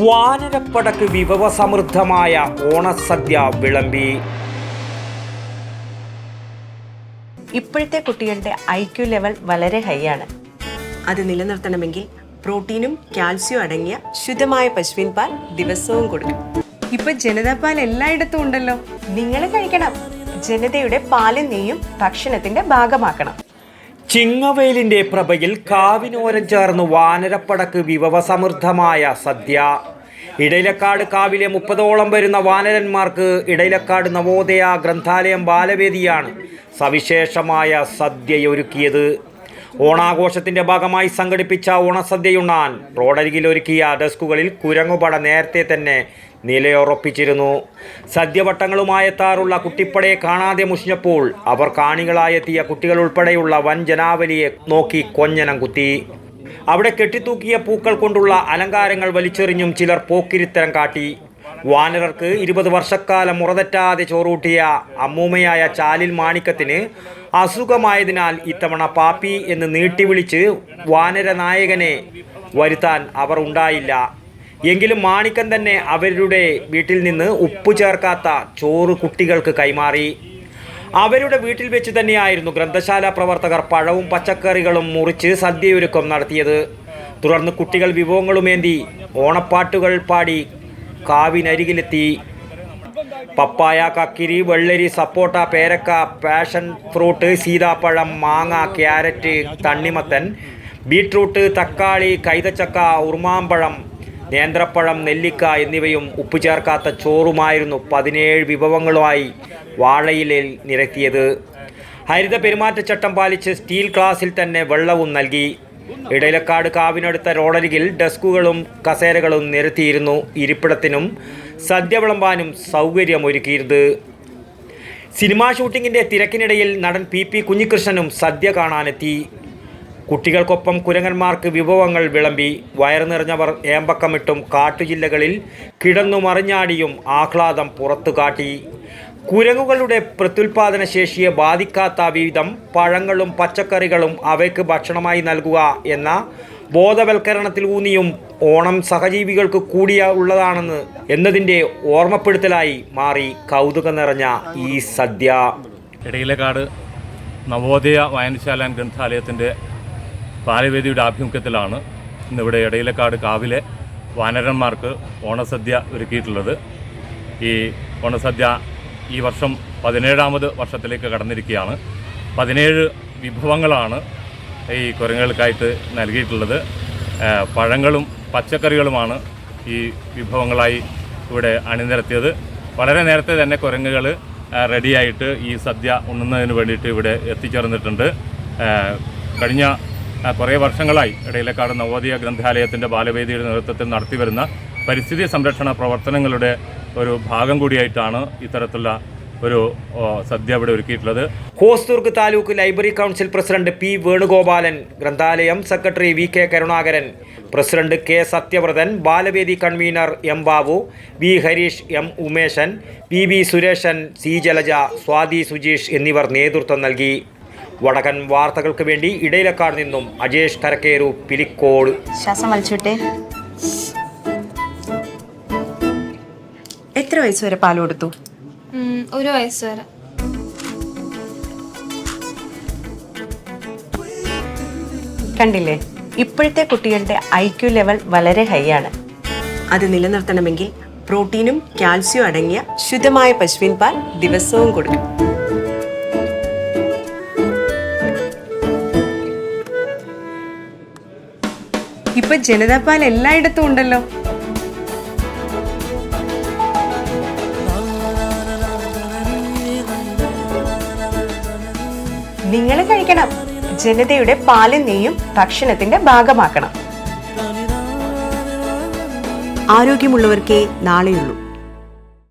വാനരപ്പടക്ക് വിഭവസമൃദ്ധമായ ഓണസദ്യ വിളമ്പി. ഇപ്പോഴത്തെ കുട്ടികളുടെ IQ ലെവൽ വളരെ ഹൈ ആണ്. അത് നിലനിർത്തണമെങ്കിൽ പ്രോട്ടീനും കാൽസ്യവും അടങ്ങിയ ശുദ്ധമായ പശുവിൻ പാൽ ദിവസവും കൊടുക്കും. ഇപ്പൊ ജനതാ പാൽ എല്ലായിടത്തും ഉണ്ടല്ലോ. നിങ്ങൾ കഴിക്കണം. ജനതയുടെ പാലും നെയ്യും ഭക്ഷണത്തിന്റെ ഭാഗമാക്കണം. ചിങ്ങവെയിലിന്റെ പ്രഭയിൽ കാവിനോരം ചേർന്ന് വാനരപ്പടക്ക് വിഭവസമൃദ്ധമായ സദ്യ. ഇടയിലക്കാട് കാവിലെ 30ഓളം വരുന്ന വാനരന്മാർക്ക് ഇടയിലക്കാട് നവോദയ ഗ്രന്ഥാലയം ബാലവേദിയാണ് സവിശേഷമായ സദ്യയൊരുക്കിയത്. ഓണാഘോഷത്തിന്റെ ഭാഗമായി സംഘടിപ്പിച്ച ഓണസദ്യയുണ്ണാൻ റോഡരികിൽ ഒരുക്കിയ ഡെസ്കുകളിൽ കുരങ്ങുപട നേരത്തെ തന്നെ നിലയുറപ്പിച്ചിരുന്നു. സദ്യവട്ടങ്ങളുമായെത്താറുള്ള കുട്ടിപ്പടയെ കാണാതെ മുഷിഞ്ഞപ്പോൾ അവർ കാണികളായെത്തിയ കുട്ടികൾ ഉൾപ്പെടെയുള്ള വൻ ജനാവലിയെ നോക്കി കൊഞ്ഞനം കുത്തി. അവിടെ കെട്ടിത്തൂക്കിയ പൂക്കൾ കൊണ്ടുള്ള അലങ്കാരങ്ങൾ വലിച്ചെറിഞ്ഞും ചിലർ പോക്കിരിത്തരം കാട്ടി. വാനരർക്ക് 20 വർഷക്കാലം മുറതെറ്റാതെ ചോറൂട്ടിയ അമ്മൂമ്മയായ ചാലിൽ മാണിക്കത്തിന് അസുഖമായതിനാൽ ഇത്തവണ പാപ്പി എന്ന് നീട്ടിവിളിച്ച് വാനരനായകനെ വരുത്താൻ അവർ ഉണ്ടായില്ല. എങ്കിലും മാണിക്കൻ തന്നെ അവരുടെ വീട്ടിൽ നിന്ന് ഉപ്പ് ചേർക്കാത്ത ചോറ് കുട്ടികൾക്ക് കൈമാറി. അവരുടെ വീട്ടിൽ വെച്ച് തന്നെയായിരുന്നു ഗ്രന്ഥശാല പ്രവർത്തകർ പഴവും പച്ചക്കറികളും മുറിച്ച് സദ്യയൊരുക്കം നടത്തിയത്. തുടർന്ന് കുട്ടികൾ വിഭവങ്ങളുമേന്തി ഓണപ്പാട്ടുകൾ പാടി കാവിനരികിലെത്തി. പപ്പായ, കക്കിരി, വെള്ളരി, സപ്പോട്ട, പേരക്ക, പാഷൻ ഫ്രൂട്ട്, സീതാപ്പഴം, മാങ്ങ, ക്യാരറ്റ്, തണ്ണിമത്തൻ, ബീട്രൂട്ട്, തക്കാളി, കൈതച്ചക്ക, ഉറുമാമ്പഴം, നേന്ത്രപ്പഴം, നെല്ലിക്ക എന്നിവയും ഉപ്പ് ചേർക്കാത്ത ചോറുമായിരുന്നു 17 വിഭവങ്ങളുമായി വാഴയിലയിൽ നിരത്തിയത്. ഹരിത പെരുമാറ്റച്ചട്ടം പാലിച്ച് സ്റ്റീൽ ഗ്ലാസിൽ തന്നെ വെള്ളവും നൽകി. ഇടയിലക്കാട് കാവിനടുത്ത റോഡരികിൽ ഡെസ്കുകളും കസേരകളും നിരത്തിയിരുന്നു. ഇരിപ്പിടത്തിനും സദ്യ വിളമ്പാനും സൗകര്യമൊരുക്കിയത്. സിനിമാ ഷൂട്ടിങ്ങിൻ്റെ തിരക്കിനിടയിൽ നടൻ PP കുഞ്ഞികൃഷ്ണനും സദ്യ കാണാനെത്തി. കുട്ടികൾക്കൊപ്പം കുരങ്ങന്മാർക്ക് വിഭവങ്ങൾ വിളമ്പി. വയറു നിറഞ്ഞവർ ഏമ്പക്കമിട്ടും കാട്ടുജില്ലകളിൽ കിടന്നു മറിഞ്ഞാടിയും ആഹ്ലാദം പുറത്തു കാട്ടി. കുരങ്ങുകളുടെ പ്രത്യുൽപാദന ശേഷിയെ ബാധിക്കാത്ത വിധം പഴങ്ങളും പച്ചക്കറികളും അവയ്ക്ക് ഭക്ഷണമായി നൽകുക എന്ന ബോധവൽക്കരണത്തിൽ ഊന്നിയും ഓണം സഹജീവികൾക്ക് കൂടിയ ഉള്ളതാണെന്ന് എന്നതിൻ്റെ ഓർമ്മപ്പെടുത്തലായി മാറി കൗതുകം നിറഞ്ഞ ഈ സദ്യ. ഇടയിലക്കാട് നവോദയ വായനശാല ഗ്രന്ഥാലയത്തിൻ്റെ ബാലവേദിയുടെ ആഭിമുഖ്യത്തിലാണ് ഇന്നിവിടെ ഇടയിലക്കാട് കാവിലെ വാനരന്മാർക്ക് ഓണസദ്യ ഒരുക്കിയിട്ടുള്ളത്. ഈ ഓണസദ്യ ഈ വർഷം 17ാമത് വർഷത്തിലേക്ക് കടന്നിരിക്കുകയാണ്. 17 വിഭവങ്ങളാണ് ഈ കുരങ്ങുകൾക്കായിട്ട് നൽകിയിട്ടുള്ളത്. പഴങ്ങളും പച്ചക്കറികളുമാണ് ഈ വിഭവങ്ങളായി ഇവിടെ അണിനിരത്തിയത്. വളരെ നേരത്തെ തന്നെ കുരങ്ങുകൾ റെഡിയായിട്ട് ഈ സദ്യ ഉണ്ണുന്നതിന് വേണ്ടിയിട്ട് ഇവിടെ എത്തിച്ചേർന്നിട്ടുണ്ട്. കഴിഞ്ഞ കുറേ വർഷങ്ങളായി ഇടയിലക്കാട് നവോദയ ഗ്രന്ഥാലയത്തിൻ്റെ ബാലവേദിയുടെ നേതൃത്വത്തിൽ നടത്തിവരുന്ന പരിസ്ഥിതി സംരക്ഷണ പ്രവർത്തനങ്ങളുടെ ഒരു ഭാഗം കൂടിയായിട്ടാണ് ഇത്തരത്തിലുള്ള ഒരു സദ്യ ഇവിടെ ഒരുക്കിയിട്ടുള്ളത്. Hosdurg taluk library council president P Venugopalan, ഗ്രന്ഥാലയം secretary VK Karunakaran, president K Sathyavrathan, Balavedi convener M Babu, V Harish, M Umeshan, PB Sureshan, C Jalaja, Swathi Sujeesh എന്നിവർ നേതൃത്വം നൽകി. വടകൻ വാർത്തകൾക്ക് വേണ്ടി ഇടയിലക്കാട് നിന്നും അജേഷ് കരക്കേരു, പിലിക്കോട്. ശ്വാസം വലിച്ചോട്ടെ. എത്ര വയസ്സ് വരെ പാൽ കൊടുത്തു? 1 വയസ്സ് വരെ. കണ്ടില്ലേ, ഇപ്പോഴത്തെ കുട്ടികളുടെ IQ ലെവൽ വളരെ ഹൈ ആണ്. അത് നിലനിർത്തണമെങ്കിൽ പ്രോട്ടീനും കാൽസ്യവും അടങ്ങിയ ശുദ്ധമായ പശുവിൻ പാൽ ദിവസവും കൊടുക്കും. ഇപ്പൊ ജനതാ പാൽ എല്ലായിടത്തും ഉണ്ടല്ലോ. നിങ്ങൾ കഴിക്കണം. ജനതയുടെ പാലും നെയ്യും ഭക്ഷണത്തിന്റെ ഭാഗമാക്കണം. ആരോഗ്യമുള്ളവർക്കേ നാളെയുള്ളൂ.